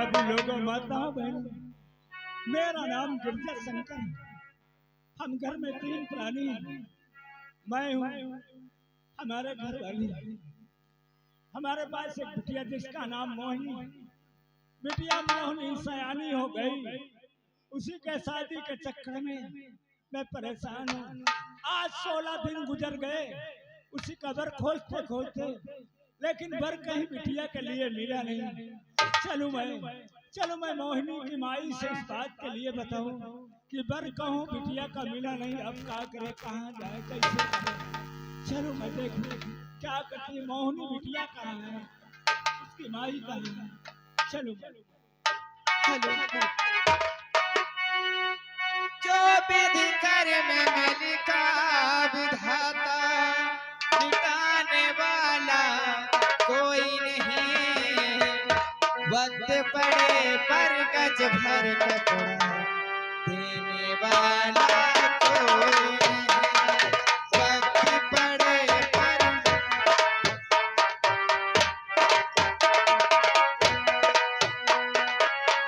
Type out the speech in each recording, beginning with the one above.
सभी लोगों, माताओं, बहनों, मेरा नाम गिरजा शंकर है। हम घर में 3 प्राणी हैं। मैं हूँ, हमारे घर वाली, हमारे पास एक बिटिया जिसका नाम मोहिनी है। बिटिया मोहिनी सयानी हो गई, उसी के शादी के चक्कर में मैं परेशान हूँ। आज 16 दिन गुजर गए उसी का बर खोजते खोजते, लेकिन बर कहीं बिटिया के लिए मिला नहीं। चलो मैं मोहिनी की माई से इस बात के लिए बताऊं कि बर कहूं बिटिया का मिला नहीं, अब क्या करे, कहाँ जाए, कैसे करे। चलो मैं देखूं क्या करती है। मोहिनी बिटिया कहाँ है, उसकी माई कहाँ है। चलो जो विधि कर में लिखा विधाता, मिटाने वाला कोई नहीं। वक्त पड़े पर गज भर कपड़ा, देने वाला कोई नहीं। वक्त पड़े पर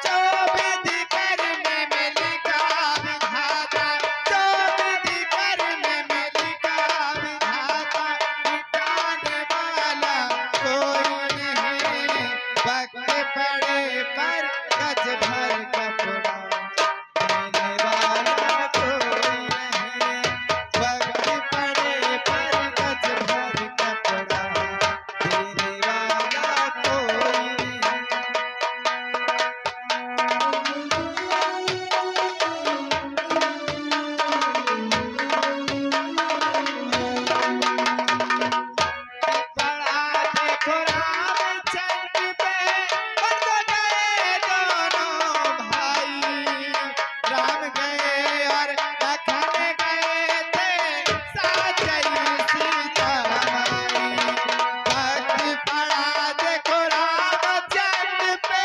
जो विधि कर में लिखा विधाता, जो विधि कर में लिखा विधाता, मिटाने वाला कोई नहीं। वक्त पड़े पर गज भर कपड़ा, देने वाला कोई नहीं। वक्त पड़े पर गज भर कपड़ा, देने वाला कोई नहीं। पड़ा देखो रामचंद्र पे, बन गए दोनों भाई। राम गए और लखन गए थे, साथ गई सीता माई। वक्त पड़ा देखो रामचंद्र पे,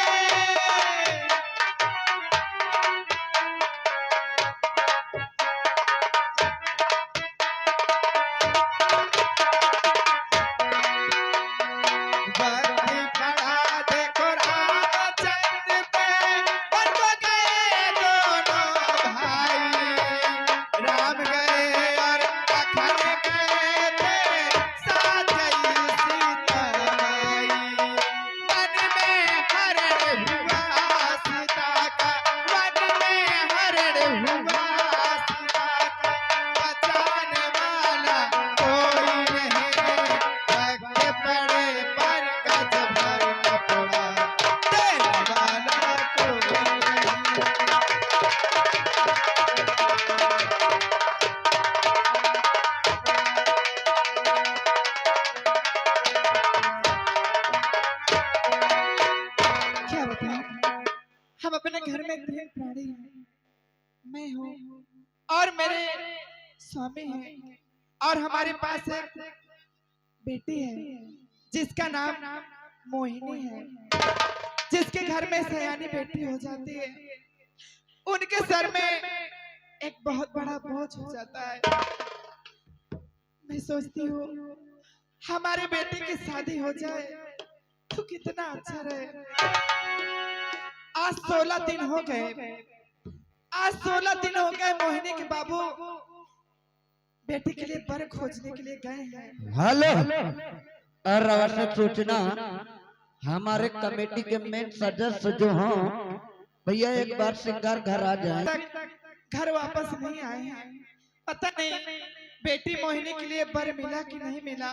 वक्त पड़ा देखो रामचंद्र पे, बन गए दोनों भाई। राम गए और लखन गए थे, साथ गई सीता माई। वन में हरण हुआ सीता का, वन में हरण हुआ सीता का, बचाने वाला कोई नहीं। वक्त पड़े पर गज भर कपड़ा, देने वाला कोई नहीं। क्या बताएं, हम अपने घर में 3 प्राणी हैं। मैं हूँ और मेरे स्वामी हैं, और हमारे पास एक बेटी है जिसका नाम मोहिनी है। जिसके घर में सयानी बेटी हो जाती है, उनके सर में एक बहुत बड़ा बोझ हो जाता है। मैं सोचती हूँ हमारी बेटी की शादी हो जाए तो कितना अच्छा रहे। आज 16 दिन हो गए, आज 16 दिन हो गए मोहिनी के बाबू बेटी के लिए बर खोजने के लिए गए हैं। हेलो, और आवश्यक सूचना, हमारे कमेटी के मेन सदस्य जो हों, भैया एक बार सिंगार घर आ जाए। तक घर वापस नहीं आए हैं। पता नहीं बेटी मोहिनी के लिए बर मिला कि नहीं मिला।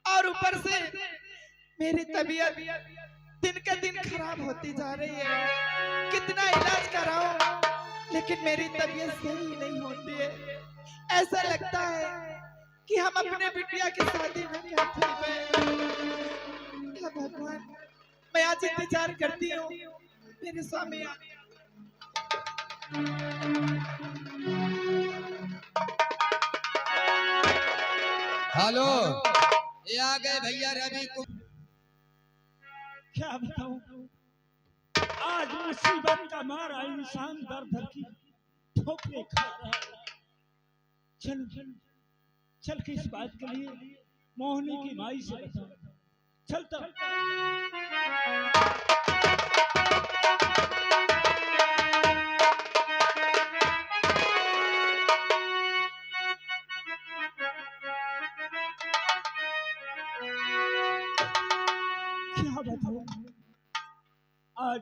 और ऊपर से मेरी तबीयत दिन के दिन खराब होती जा रही है। कितना इलाज कराऊं लेकिन मेरी तबीयत सही नहीं होती है। ऐसा लगता है कि हम अपने बिटिया की शादी में क्या भगवान, मैं आज इंतजार करती हूँ मेरे स्वामी आने। हेलो, ये आ गए भैया रवि को। क्या बताऊं, आज मुसीबत का मारा इंसान दर दर की ठोकरे खा रहा है। चल किस बात के लिए मोहिनी की माई से बताओ। चलता क्या बताऊं, आज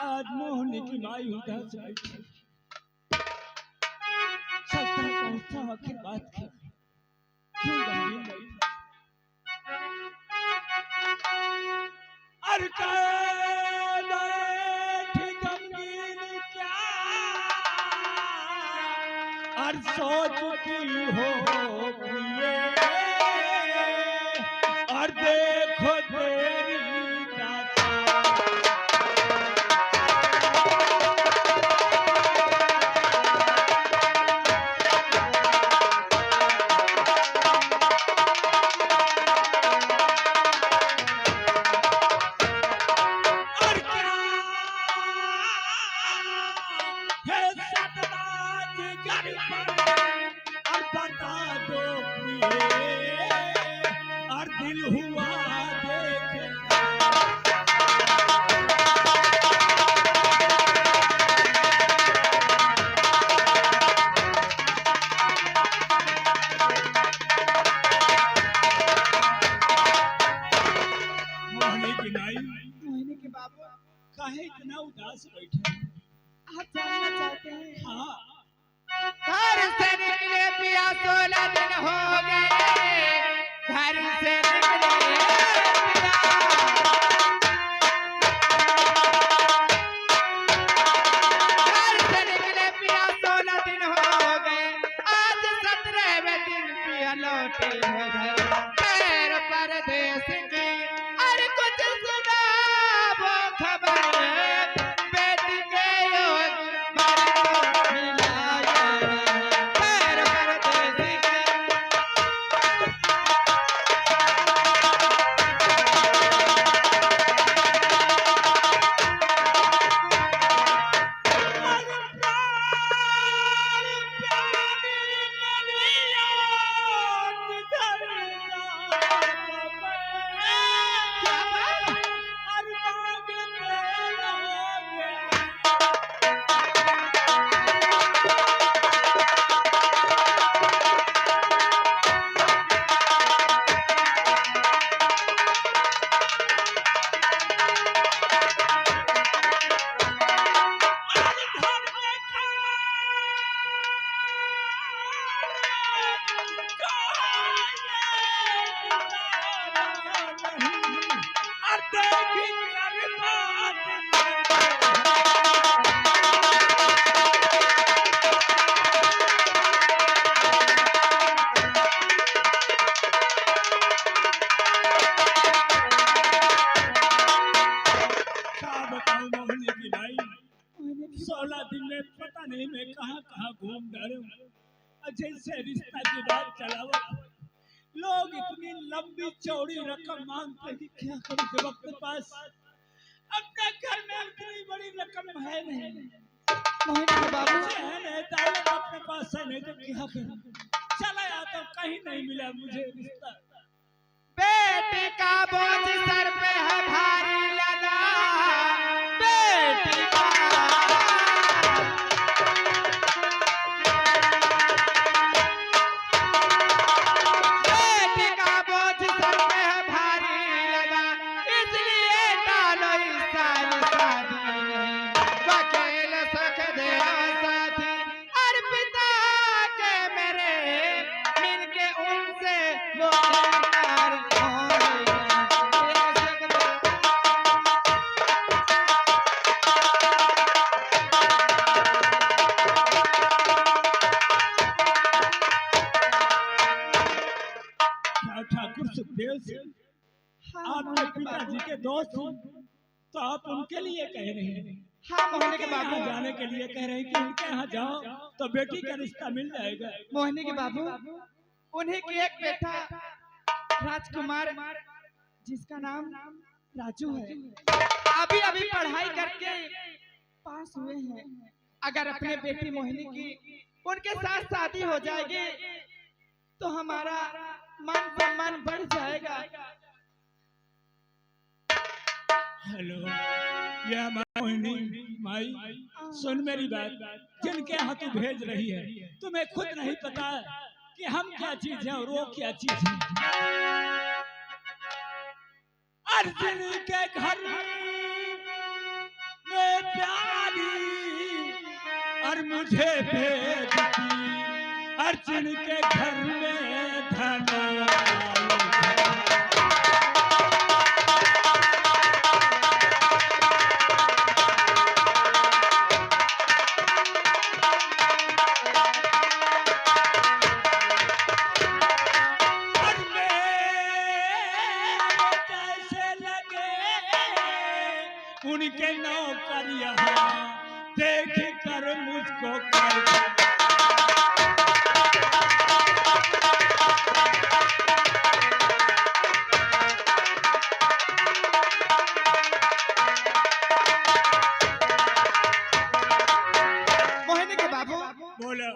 आज मोहनी की माई उदास बैठी। सस्ता पहुंचा आखिर बात की क्यों गंभीर बैठी। और बैठी गंभीर क्या और सोचती हो प्रिये, और देखो तेरी दाता। और क्या है सतराज घर पर और बता दो प्रिये, और दिल हुआ देखे। मोहनी की नाई मोहिनी के बाबू, काहे इतना उदास बैठे। आप जानना चाहते हैं? हाँ, घर से निकले पिया 16 दिन हो गए, घर से निकले पिया। घर से निकले पिया 16 दिन हो गए, आज 17वें दिन पिया लौटे हो गए। पैर परदेश की और कुछ सुना वो खबर, बेटी के योग मर को मिलाया। पैर परदेश की बताऊं मोहनी की भाई, 16 दिन में पता नहीं मैं कहाँ कहाँ घूम डालूं। जैसे रिश्ता की बात चलावा, लोग इतनी लंबी चौड़ी रकम मांगते कि क्या करूं जब अपने पास अपने घर में इतनी बड़ी रकम है नहीं। मोहिनी के बाबू, है नहीं दौलत अपने पास है नहीं तो क्या करूं। चला आता कहीं नहीं मिला मुझे रिश्ता। बेटी का बोझ सर पे है भारी लगा, बेटी का बेटी का बोझ सर पे है भारी लगा, इसलिए डालो इस साल शादी नहीं। वकील सख दे साथी और पिता के मेरे मिलके उनसे वो इनकार होंगे। ठाकुर सुखदेव सिंह आपके पिताजी के दोस्त हैं, तो आप उनके लिए कह रहे हैं। हाँ मोहिनी के उनके बाबू, यहाँ जाने के लिए कह रहे हैं कि उनके यहाँ जाओ तो बेटी का रिश्ता मिल जाएगा। मोहिनी के बाबू, उन्हीं की एक बेटा राजकुमार जिसका नाम राजू है, अभी अभी पढ़ाई करके पास हुए हैं। अगर अपने बेटी मोहिनी की उनके साथ शादी हो जाएगी तो हमारा मान सम्मान बढ़ जाएगा। हेलो, ये हमारी मोहिनी माई, सुन मेरी बात। जिनके यहाँ तू भेज रही है तुम्हें खुद नहीं पता कि हम क्या चीज है और वो क्या चीज है। अर्जुन के घर में प्यारी और मुझे भेजती अर्जुन के घर में धन उनके नौकर यहाँ देख कर मुझको मोहिनी के बाबू बोलो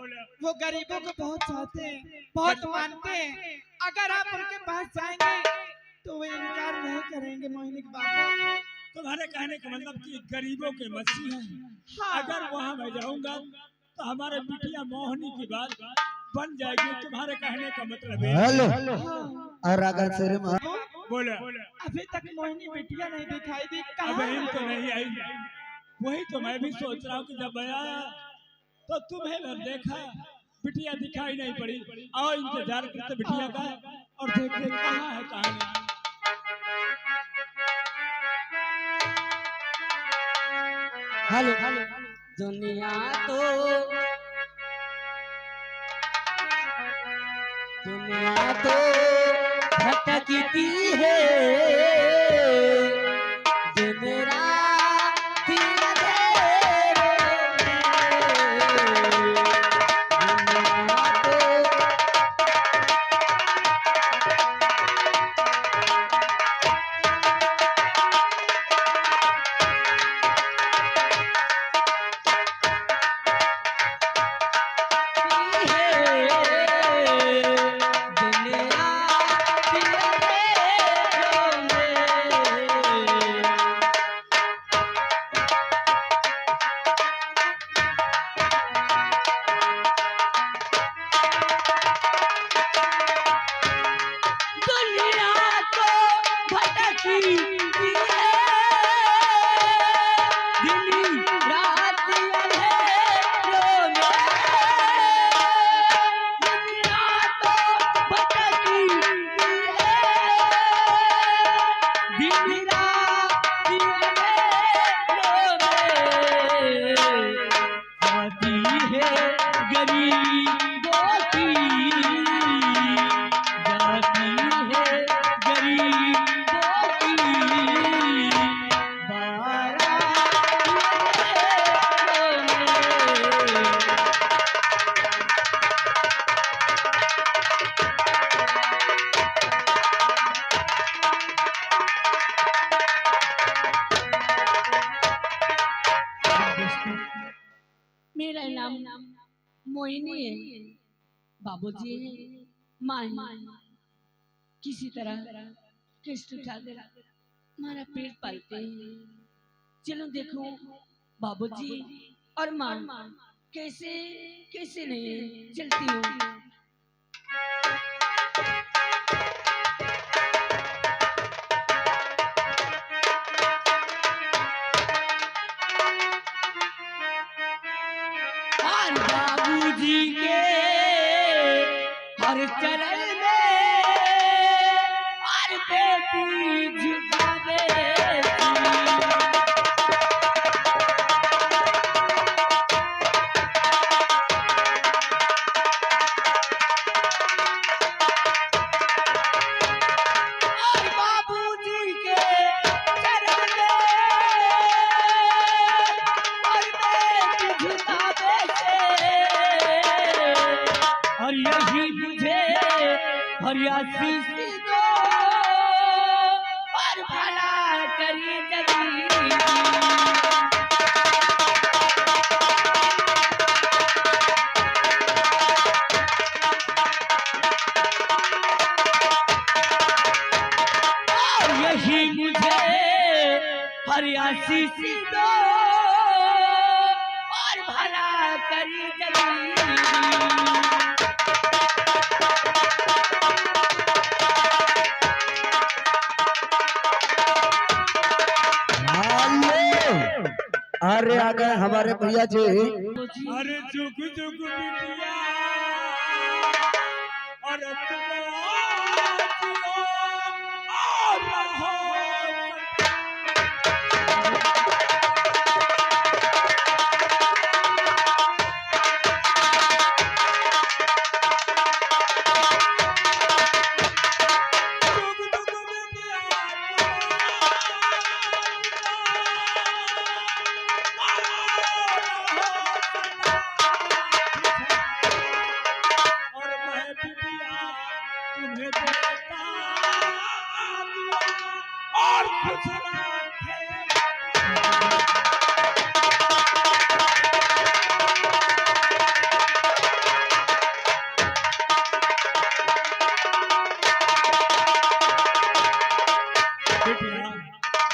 वो गरीबों को बहुत चाहते हैं, बहुत मानते हैं। अगर आप उनके पास जाएंगे तो वो इनकार नहीं करेंगे। मोहिनी के बाबू तुम्हारे कहने का मतलब कि गरीबों के मसीह हैं। हाँ। अगर वहाँ मैं जाऊंगा तो हमारे बिटिया मोहिनी की बात बन जाएगी। तुम्हारे कहने का मतलब है हेलो हाँ। और अगर सिर में बोले अभी तक मोहिनी बिटिया नहीं दिखाई दी। बहन तो नहीं आई। वही तो मैं भी सोच रहा हूँ कि जब मैं आया तो तुम्हें मैं देखा बिटिया दिखाई नहीं पड़ी। आओ इंतजार करते बिटिया का और देखते कहाँ है कहानी। हेलो दुनिया तो भटकती है दिन रात मेरा नाम मोहिनी है। बाबूजी माँ किसी तरह कष्ट उठा दे हमारा पेट पालते हैं। चलो देखो बाबूजी और माँ कैसे कैसे नहीं चलती हूँ। बाबूजी के हर चरण में हर बेटी झुका देती। और बाबूजी के चरण में हर बेटी झुका देती। और यही मुझे हरियासी दो और भला करिए जगी। और यही मुझे हरियासी दो और भला करिए जगी। अरे आ गए हमारे भैया जी। अरे जुग जुग बिटिया और तुम आज हो और रहो।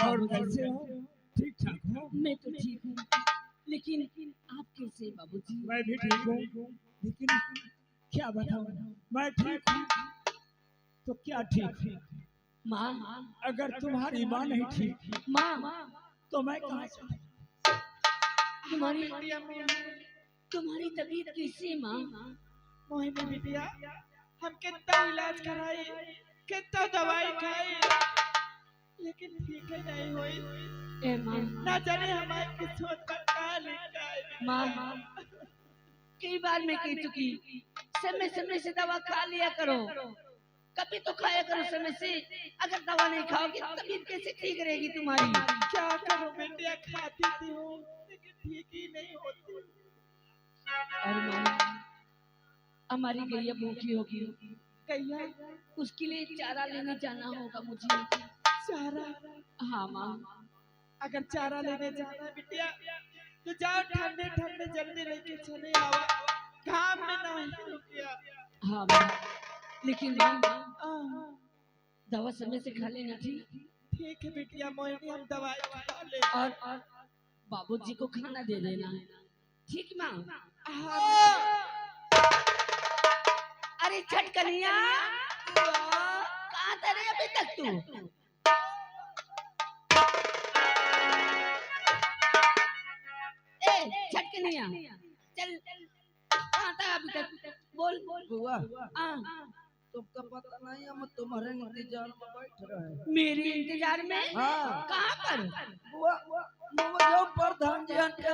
और कैसे हो? ठीक ठाक हो? मैं तो ठीक हूँ, लेकिन आप कैसे बाबूजी? मैं भी ठीक हूँ, लेकिन क्या बताऊं, मैं ठीक हूँ तो क्या ठीक? माँ, अगर तुम्हारी माँ नहीं ठीक माँ, तो मैं कहाँ से? तुम्हारी तुम्हारी तबीयत कैसी है माँ? मोहिनी बिटिया, हम कितना इलाज कराई, कितना दवाई खाई, लेकिन ठीक है नहीं हुई। ए माँ, ना जाने हमारी किस्मत में क्या लिखा है। माँ, कई बार मैं कह चुकी, समय समय से दवा खा लिया करो, कभी तो खाया करो समय से। अगर दवा नहीं खाओगे तो तबीयत कैसे ठीक रहेगी तुम्हारी? क्या करूं बेटिया, खाती थी हूँ लेकिन ठीक ही नहीं होती। और माँ, हमारी गैया भूखी होगी, कैया उसके लिए चारा लेने जाना होगा मुझे। चारा? हाँ माँ, अगर चारा लेने जाना है बिटिया तो जाओ, ठंडे ठंडे जल्दी लेके चले आओ, काम में नहीं रुकिया। हाँ माँ, लेकिन माँ आह, दवा समय से खा लेना ठीक। ठीक है बिटिया मोहिनी, हम दवाई खा ले। और बाबूजी को खाना दे देना, ठीक माँ? अरे छटकनिया, कहाँ था रे अभी तक तू? ए छटकनिया, चल, कहाँ था अभी तक? बोल बुआ हाँ। तुमको पता नहीं, हम तुम्हारे इंतजार में बैठ रहे हैं। मेरे इंतजार में? हाँ। कहाँ पर? बुआ वो जो प्रधान जी के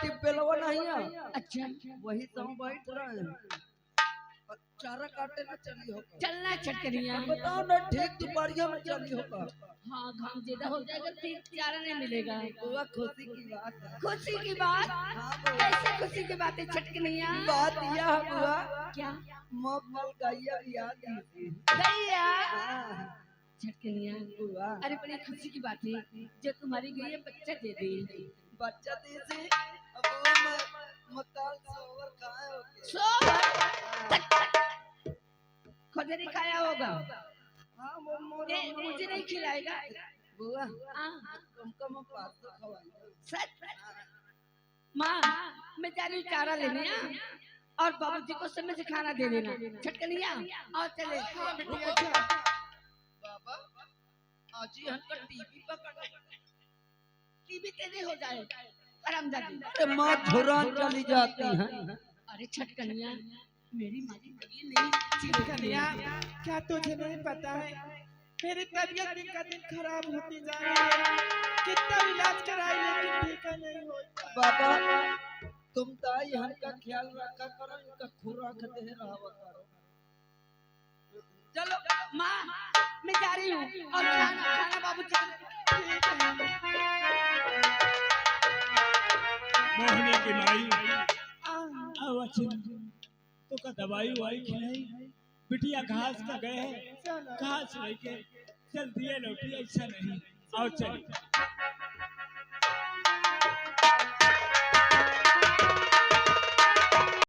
टिप्पलवा नहीं है, अच्छा, वही तो हम बैठ रहे हैं। चारा काटे ना चली होगा। चलना छटकनिया। बताओ ना, ठीक दोपहरिया में चली होगा। हाँ, घाम ज्यादा हो जाएगा फिर चारा नहीं मिलेगा। बुआ खुशी की बात है। खुशी की बात? हाँ बुआ, कैसे खुशी की बात है छटकनिया? बात यह है बुआ, क्या? मोकल गैया याद थी। गैया? हाँ छटकनिया, बुआ, अरे बड़ी खुशी की बात है जो तुम्हारी गैया बच्चा दे दी। बच्चा दी थी। अब बुआ मकाल सोवर खाए होके। सोवर? खुद नहीं खाया होगा। हाँ वो मुझे नहीं खिलाएगा? बुआ हाँ, तुमको मैं पास तो खवाऊंगा। सच? माँ, मैं जा रही हूँ चारा लेने और बाबूजी को समय से खाना दे देना। छटकनिया और चले। हाँ बिटिया जा। बाबा आज ही हम टीवी पकड़, टीवी तेरे हो जाए हरामजादी। अरे माँ धुरान चली जाती है। अरे छटकनिया, मेरी माँ की तबीयत नहीं कन्या, क्या तुझे नहीं पता है मेरी तबीयत दिन का दिन खराब होती जा रही है। कितना इलाज कराई लेकिन ठीक नहीं होता। बाबा तुम ताई हन का ख्याल रखा करो, इनका खुराक दे रहा करो। चलो माँ, मैं जा रही हूँ और खाना बाबूजी। मोहनी की माई आओ अच्छी तो का दवाई वाई खिलाई, बिटिया घास का गए हैं, घास लेके चल दिए लौटी, ऐसा नहीं। आओ चल।